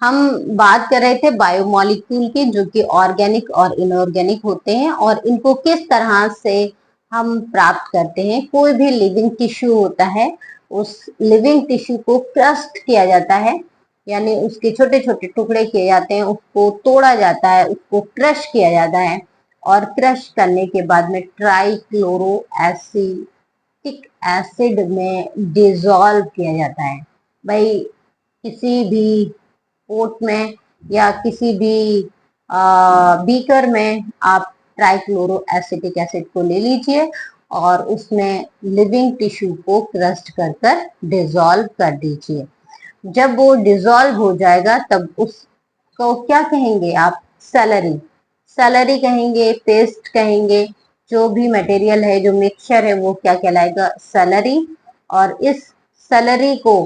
हम बात कर रहे थे बायोमोलिक्यूल की, जो कि ऑर्गेनिक और इनऑर्गेनिक होते हैं, और इनको किस तरह से हम प्राप्त करते हैं। कोई भी लिविंग टिश्यू होता है, उस लिविंग टिश्यू को क्रस्ट किया जाता है, यानी उसके छोटे छोटे टुकड़े किए जाते हैं, उसको तोड़ा जाता है, उसको क्रश किया जाता है, और क्रश करने के बाद में ट्राइक्लोरो एसिटिक एसिड में डिसॉल्व किया जाता है। भाई किसी भी पोट में या किसी भी बीकर में आप ट्राइक्लोरो एसिटिक एसिड को ले लीजिए और उसमें लिविंग टिश्यू को क्रस्ट कर कर डिसॉल्व कर दीजिए। जब वो डिसॉल्व हो जाएगा तब उसको क्या कहेंगे आप? सैलरी। सैलरी कहेंगे, पेस्ट कहेंगे, जो भी मटेरियल है, जो मिक्सचर है, वो क्या कहलाएगा? सैलरी। और इस सैलरी को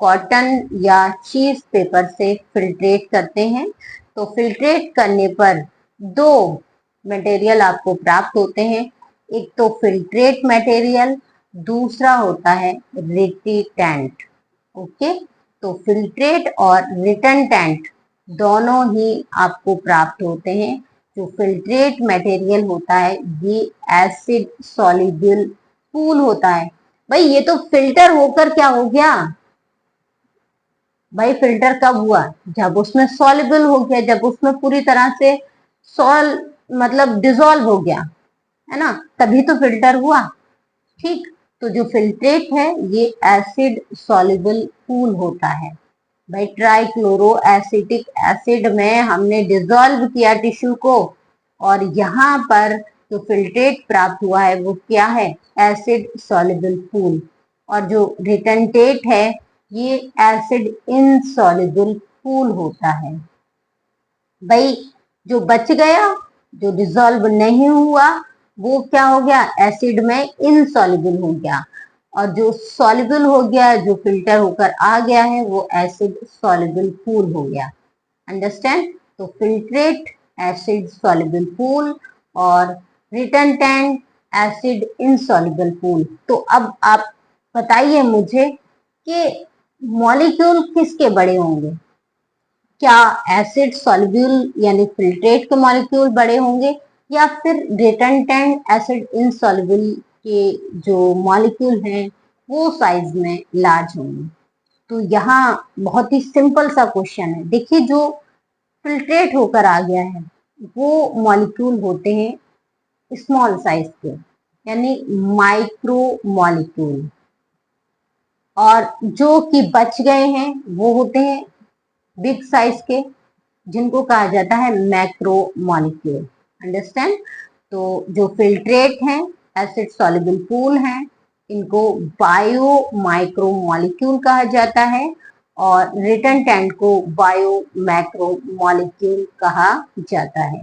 कॉटन या चीज पेपर से फिल्ट्रेट करते हैं। तो फिल्ट्रेट करने पर दो मटेरियल आपको प्राप्त होते हैं। एक तो फिल्ट्रेट मटेरियल, दूसरा होता है रिटिटेंट। ओके, तो फिल्ट्रेट और रिटनटेंट दोनों ही आपको प्राप्त होते हैं। जो फिल्ट्रेट मटेरियल होता है ये एसिड सॉल्युबल पूल होता है। भाई ये तो फिल्टर होकर क्या हो गया? भाई फिल्टर कब हुआ? जब उसमें सॉल्युबल हो गया, जब उसमें पूरी तरह से सॉल मतलब डिसॉल्व हो गया, है ना, तभी तो फिल्टर हुआ। ठीक, तो जो फिल्ट्रेट है ये एसिड सॉल्युबल पूल होता है। भाई ट्राइक्लोरो एसिटिक एसिड में हमने डिसॉल्व किया टिश्यू को, और यहाँ पर जो फिल्ट्रेट प्राप्त हुआ है वो क्या है? Acid soluble pool. और जो रिटनटेट है ये एसिड इनसॉल्युबल पूल होता है। भाई जो बच गया, जो डिसॉल्व नहीं हुआ, वो क्या हो गया? एसिड में इनसॉल्युबल हो गया। और जो सॉल्युबल हो गया, जो फिल्टर होकर आ गया है, वो एसिड सॉल्युबल पूल हो गया। अंडरस्टैंड? तो फिल्ट्रेट एसिड सॉल्युबल पूल और रिटनटेंट एसिड इनसॉल्युबल पूल। तो अब आप बताइए मुझे कि मॉलिक्यूल किसके बड़े होंगे? क्या एसिड सॉल्युबल यानी फिल्ट्रेट के मॉलिक्यूल बड़े होंगे, या फिर रिटनटेंट एसिड इनसॉल्युबल के जो मॉलिक्यूल हैं वो साइज में लार्ज होंगे? तो यहाँ बहुत ही सिंपल सा क्वेश्चन है। देखिए, जो फिल्ट्रेट होकर आ गया है वो मॉलिक्यूल होते हैं स्मॉल साइज के, यानी माइक्रो मॉलिक्यूल, और जो कि बच गए हैं वो होते हैं बिग साइज के, जिनको कहा जाता है मैक्रो मॉलिक्यूल। अंडरस्टैंड? तो जो फिल्ट्रेट हैं, एसिड सॉल्युबल पूल हैं, इनको बायो माइक्रो मॉलिक्यूल कहा जाता है, और रिटनटेंट को बायो मैक्रो मॉलिक्यूल कहा जाता है।